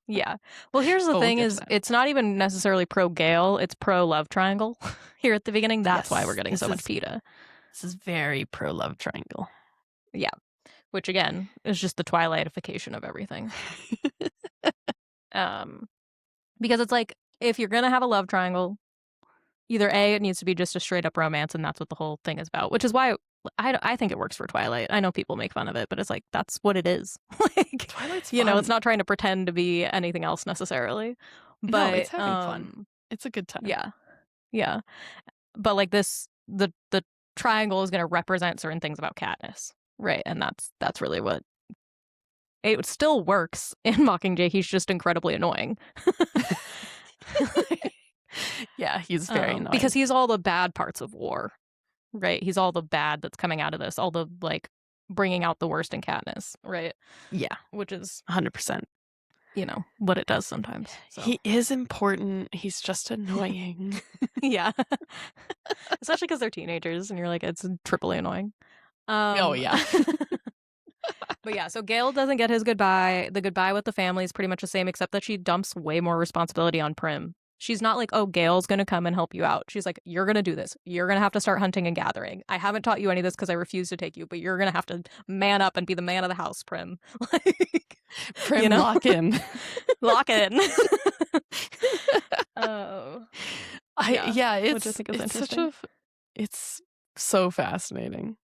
[SPEAKER 2] Yeah. Well, here's the thing: is it's not even necessarily pro Gale. It's pro love triangle. Here at the beginning, that's why we're getting so much Peeta.
[SPEAKER 1] This is very pro love triangle.
[SPEAKER 2] Yeah. Which again is just the Twilight-a-fication of everything. Because it's like if you're gonna have a love triangle, either A, it needs to be just a straight up romance, and that's what the whole thing is about. Which is why I think it works for Twilight. I know people make fun of it, but it's like that's what it is. Like
[SPEAKER 1] Twilight's
[SPEAKER 2] fun. It's not trying to pretend to be anything else necessarily. But
[SPEAKER 1] no, it's having fun. It's a good time.
[SPEAKER 2] Yeah. But like this, the triangle is going to represent certain things about Katniss, right? And that's really what it still works in Mockingjay. He's just incredibly annoying.
[SPEAKER 1] Yeah, he's very annoying
[SPEAKER 2] because he's all the bad parts of war, right? He's all the bad that's coming out of this, all the like bringing out the worst in Katniss, right?
[SPEAKER 1] Yeah,
[SPEAKER 2] which is
[SPEAKER 1] 100%.
[SPEAKER 2] What it does sometimes. So.
[SPEAKER 1] He is important. He's just annoying.
[SPEAKER 2] Yeah, especially because they're teenagers, and you're like, it's triply annoying.
[SPEAKER 1] Oh yeah.
[SPEAKER 2] But yeah, so Gale doesn't get his goodbye. The goodbye with the family is pretty much the same, except that she dumps way more responsibility on Prim. She's not like, oh, Gale's going to come and help you out. She's like, you're going to do this. You're going to have to start hunting and gathering. I haven't taught you any of this because I refuse to take you, but you're going to have to man up and be the man of the house, Prim. Like,
[SPEAKER 1] Prim, lock in.
[SPEAKER 2] Lock in.
[SPEAKER 1] It's it's so fascinating.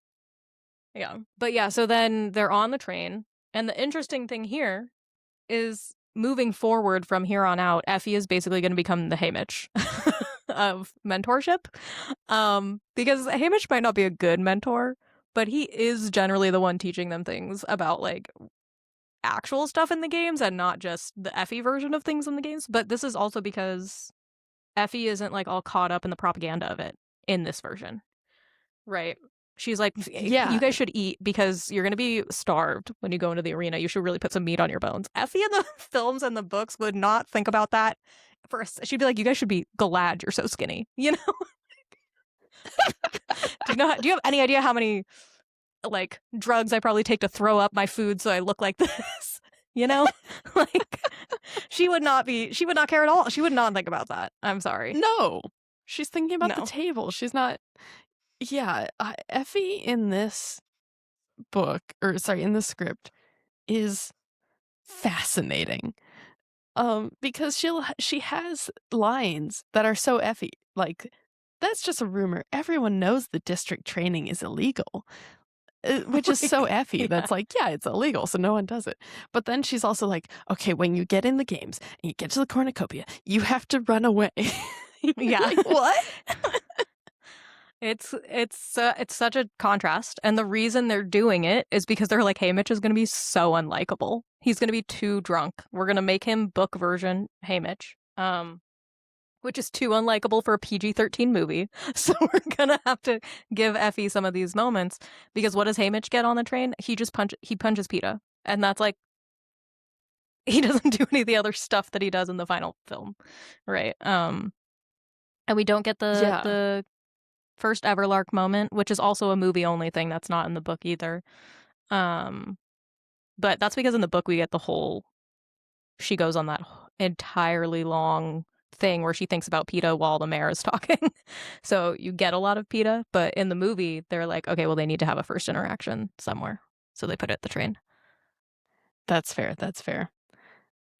[SPEAKER 2] Yeah. But yeah, so then they're on the train. And the interesting thing here is moving forward from here on out, Effie is basically going to become the Haymitch of mentorship. Because Haymitch might not be a good mentor, but he is generally the one teaching them things about like actual stuff in the games and not just the Effie version of things in the games. But this is also because Effie isn't like all caught up in the propaganda of it in this version. Right. She's like, yeah, you guys should eat because you're going to be starved when you go into the arena. You should really put some meat on your bones. Effie in the films and the books would not think about that. She'd be like, you guys should be glad you're so skinny. Do you have any idea how many like drugs I probably take to throw up my food so I look like this? Like she would not care at all. She would not think about that. I'm sorry.
[SPEAKER 1] No, she's thinking about the table. She's not. Yeah, Effie in this in this script is fascinating. Because she has lines that are so Effie. Like, that's just a rumor. Everyone knows the district training is illegal. Which is so Effie. Yeah. That's like, yeah, it's illegal, so no one does it. But then she's also like, okay, when you get in the games and you get to the cornucopia, you have to run away.
[SPEAKER 2] Yeah.
[SPEAKER 1] Like, what?
[SPEAKER 2] It's such a contrast, and the reason they're doing it is because they're like, Haymitch is going to be so unlikable. He's going to be too drunk. We're going to make him book version Haymitch, which is too unlikable for a PG-13 movie. So we're gonna have to give Effie some of these moments, because what does Haymitch get on the train? He punches Peeta, and that's like, he doesn't do any of the other stuff that he does in the final film, right? And we don't get the first Everlark moment, which is also a movie only thing that's not in the book either. But that's because in the book we get the whole, she goes on that entirely long thing where she thinks about Peeta while the mayor is talking. So you get a lot of Peeta, but in the movie they're like, okay, well, they need to have a first interaction somewhere, so they put it at the train.
[SPEAKER 1] That's fair. That's fair.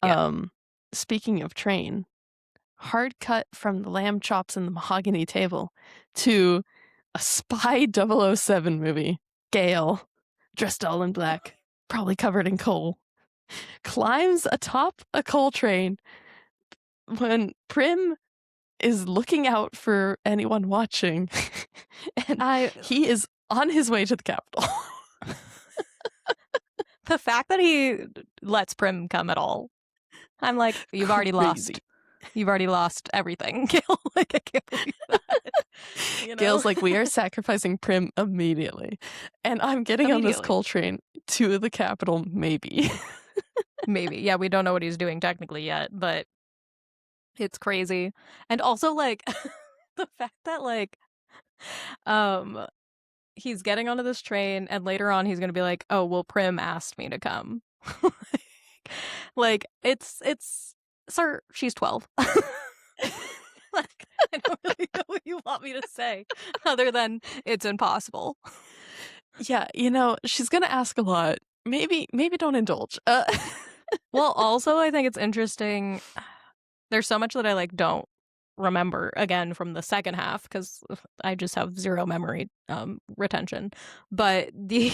[SPEAKER 2] Yeah.
[SPEAKER 1] Speaking of train, hard cut from the lamb chops and the mahogany table to a spy 007 movie. Gale, dressed all in black, probably covered in coal, climbs atop a coal train when Prim is looking out for anyone watching, and he is on his way to the capital.
[SPEAKER 2] The fact that he lets Prim come at all, I'm like, you've already lost. You've already lost everything, Gale. Like, I can't believe that. You know?
[SPEAKER 1] Gale's like, we are sacrificing Prim immediately. And I'm getting on this coal train to the capital, maybe.
[SPEAKER 2] Maybe. Yeah, we don't know what he's doing technically yet, but it's crazy. And also, like, the fact that, like, he's getting onto this train, and later on he's gonna be like, oh, well, Prim asked me to come. Like, it's sir, she's 12. Like, I don't really know what you want me to say other than it's impossible.
[SPEAKER 1] Yeah, she's gonna ask a lot. Maybe don't indulge.
[SPEAKER 2] Well, also, I think it's interesting. There's so much that I, like, don't remember, again, from the second half, because I just have zero memory retention. But the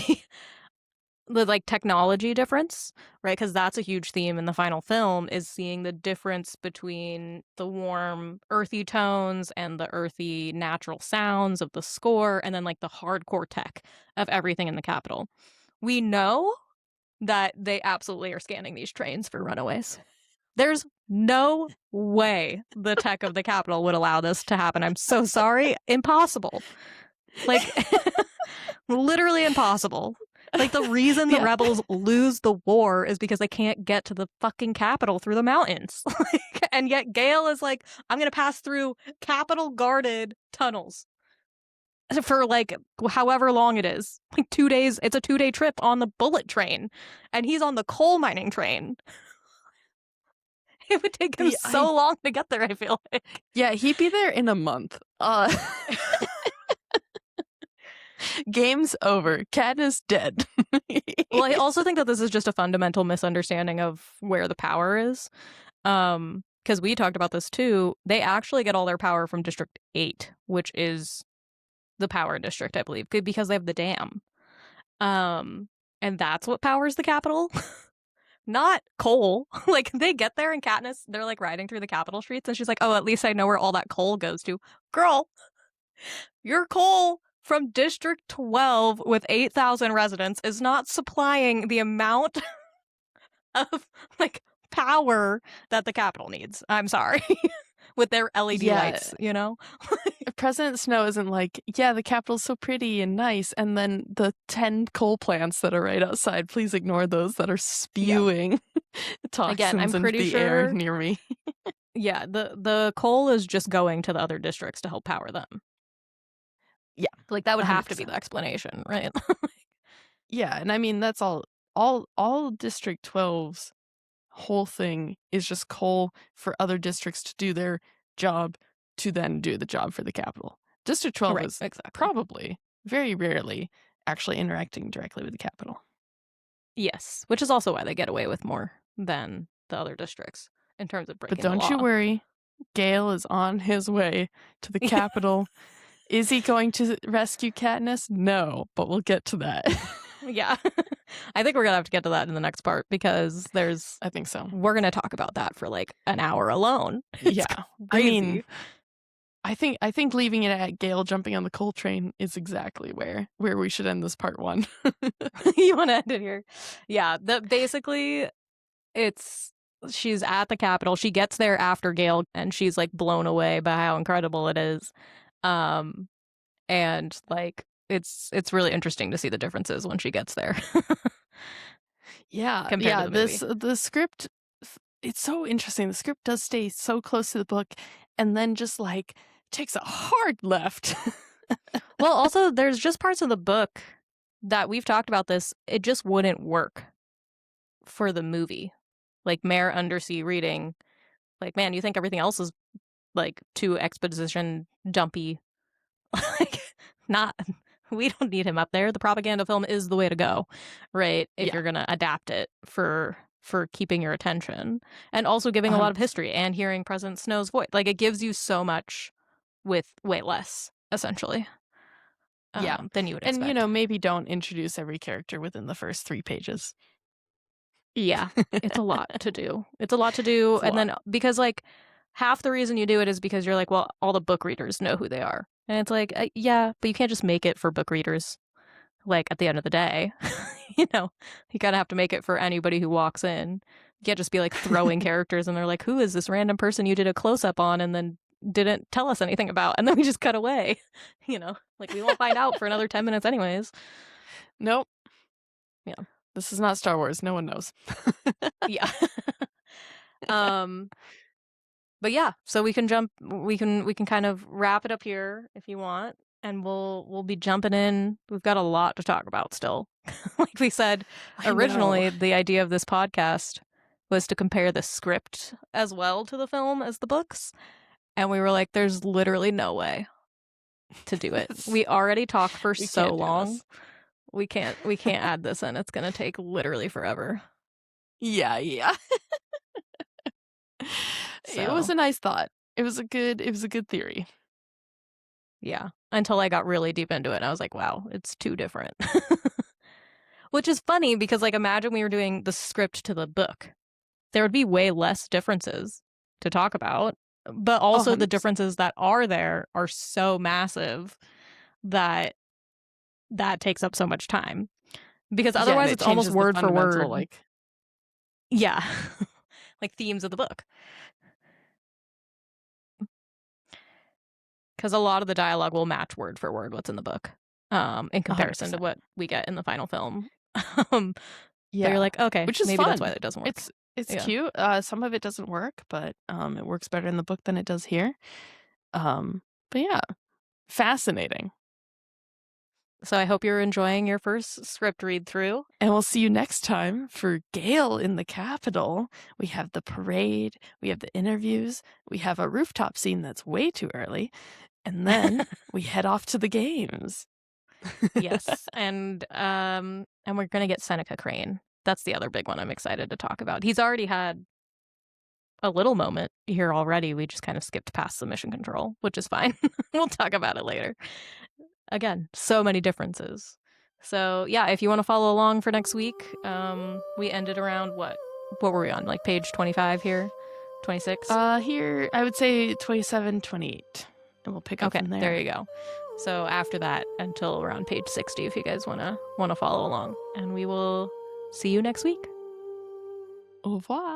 [SPEAKER 2] like technology difference, right? Because that's a huge theme in the final film, is seeing the difference between the warm, earthy tones and the earthy, natural sounds of the score, and then like the hardcore tech of everything in the Capitol. We know that they absolutely are scanning these trains for runaways. There's no way the tech of the Capitol would allow this to happen. I'm so sorry. Impossible. Like, literally impossible. Like, the reason the rebels lose the war is because they can't get to the fucking Capitol through the mountains. And yet Gale is like, I'm going to pass through Capitol-guarded tunnels for, like, however long it is. Like, 2 days. It's a 2-day trip on the bullet train. And he's on the coal mining train. It would take him so long to get there, I feel like.
[SPEAKER 1] Yeah, he'd be there in a month. Game's over. Katniss dead.
[SPEAKER 2] Well, I also think that this is just a fundamental misunderstanding of where the power is. Because we talked about this too. They actually get all their power from District 8, which is the power district, I believe, because they have the dam. And that's what powers the Capitol. Not coal. Like, they get there and Katniss, they're like riding through the Capitol streets and she's like, oh, at least I know where all that coal goes to. Girl, your coal from District 12 with 8,000 residents is not supplying the amount of, like, power that the Capitol needs. I'm sorry. With their LED lights,
[SPEAKER 1] President Snow isn't like, yeah, the Capitol's so pretty and nice, and then the 10 coal plants that are right outside, please ignore those that are spewing toxins
[SPEAKER 2] Again, I'm pretty
[SPEAKER 1] into the air near me.
[SPEAKER 2] Yeah, the coal is just going to the other districts to help power them.
[SPEAKER 1] Yeah.
[SPEAKER 2] Like, that would have to be the explanation, right?
[SPEAKER 1] Yeah, and I mean, that's all District 12's whole thing is just coal for other districts to do their job to then do the job for the Capitol. District 12 is probably very rarely actually interacting directly with the Capitol.
[SPEAKER 2] Yes, which is also why they get away with more than the other districts in terms of breaking the law.
[SPEAKER 1] But don't you worry, Gale is on his way to the Capitol. Is he going to rescue Katniss? No, but we'll get to that.
[SPEAKER 2] Yeah. I think we're going to have to get to that in the next part because
[SPEAKER 1] I think so.
[SPEAKER 2] We're going to talk about that for like an hour alone.
[SPEAKER 1] Yeah. I mean, I think leaving it at Gale jumping on the coal train is exactly where we should end this part 1.
[SPEAKER 2] You want to end it here? Yeah. Basically, it's she's at the Capitol. She gets there after Gale, and she's like blown away by how incredible it is. And like it's really interesting to see the differences when she gets there.
[SPEAKER 1] Yeah,
[SPEAKER 2] compared to
[SPEAKER 1] yeah.
[SPEAKER 2] the movie.
[SPEAKER 1] The script, it's so interesting. The script does stay so close to the book, and then just like takes a hard left.
[SPEAKER 2] Well, also there's just parts of the book that we've talked about this. It just wouldn't work for the movie. Like Mayor Undersee reading, like, man, you think everything else is like too exposition dumpy? Like, not. We don't need him up there. The propaganda film is the way to go, right? If
[SPEAKER 1] Yeah.
[SPEAKER 2] you're gonna adapt it for keeping your attention, and also giving a lot of
[SPEAKER 1] 100%.
[SPEAKER 2] history and hearing President Snow's voice. Like, it gives you so much with way less, essentially.
[SPEAKER 1] Yeah.
[SPEAKER 2] Than you would
[SPEAKER 1] And,
[SPEAKER 2] expect.
[SPEAKER 1] maybe don't introduce every character within the first 3 pages.
[SPEAKER 2] Yeah, it's a lot to do. It's a lot to do.
[SPEAKER 1] It's a
[SPEAKER 2] And
[SPEAKER 1] lot.
[SPEAKER 2] then because like half the reason you do it is because you're like, well, all the book readers know who they are. And it's like, yeah, but you can't just make it for book readers. Like at the end of the day, you gotta have to make it for anybody who walks in. You can't just be like throwing characters and they're like, who is this random person you did a close up on and then didn't tell us anything about? And then we just cut away. Like we won't find out for another 10 minutes anyways.
[SPEAKER 1] Nope.
[SPEAKER 2] Yeah.
[SPEAKER 1] This is not Star Wars. No one knows.
[SPEAKER 2] Yeah. But yeah, so we can kind of wrap it up here if you want, and we'll be jumping in. We've got a lot to talk about still. Like we said originally, the idea of this podcast was to compare the script as well to the film as the books, and we were like, there's literally no way to do it. We already talked for so long. We can't add this in. It's gonna take literally forever.
[SPEAKER 1] Yeah. It was a nice thought. It was a good theory.
[SPEAKER 2] Yeah. Until I got really deep into it and I was like, wow, it's too different. Which is funny because like imagine we were doing the script to the book. There would be way less differences to talk about. But also the
[SPEAKER 1] 100%.
[SPEAKER 2] differences that are there are so massive that takes up so much time. Because otherwise it's almost word for word.
[SPEAKER 1] Like...
[SPEAKER 2] Yeah. Like themes of the book. Because a lot of the dialogue will match word for word what's in the book, in comparison
[SPEAKER 1] 100%.
[SPEAKER 2] to what we get in the final film.
[SPEAKER 1] Yeah,
[SPEAKER 2] but you're like, okay,
[SPEAKER 1] which is
[SPEAKER 2] maybe
[SPEAKER 1] fun.
[SPEAKER 2] that's why it doesn't work.
[SPEAKER 1] It's cute. Some of it doesn't work, but it works better in the book than it does here. But yeah, fascinating.
[SPEAKER 2] So I hope you're enjoying your first script read through.
[SPEAKER 1] And we'll see you next time for Gale in the Capitol. We have the parade, we have the interviews, we have a rooftop scene that's way too early, and then we head off to the games.
[SPEAKER 2] Yes, and we're gonna get Seneca Crane. That's the other big one I'm excited to talk about. He's already had a little moment here already. We just kind of skipped past the mission control, which is fine. We'll talk about it later. Again, so many differences. So yeah, if you want to follow along for next week, we ended around what were we on? Like page 25 here? 26?
[SPEAKER 1] Here I would say 27, 28. And we'll pick up from there.
[SPEAKER 2] There you go. So after that until around page 60 if you guys wanna follow along. And we will see you next week.
[SPEAKER 1] Au revoir.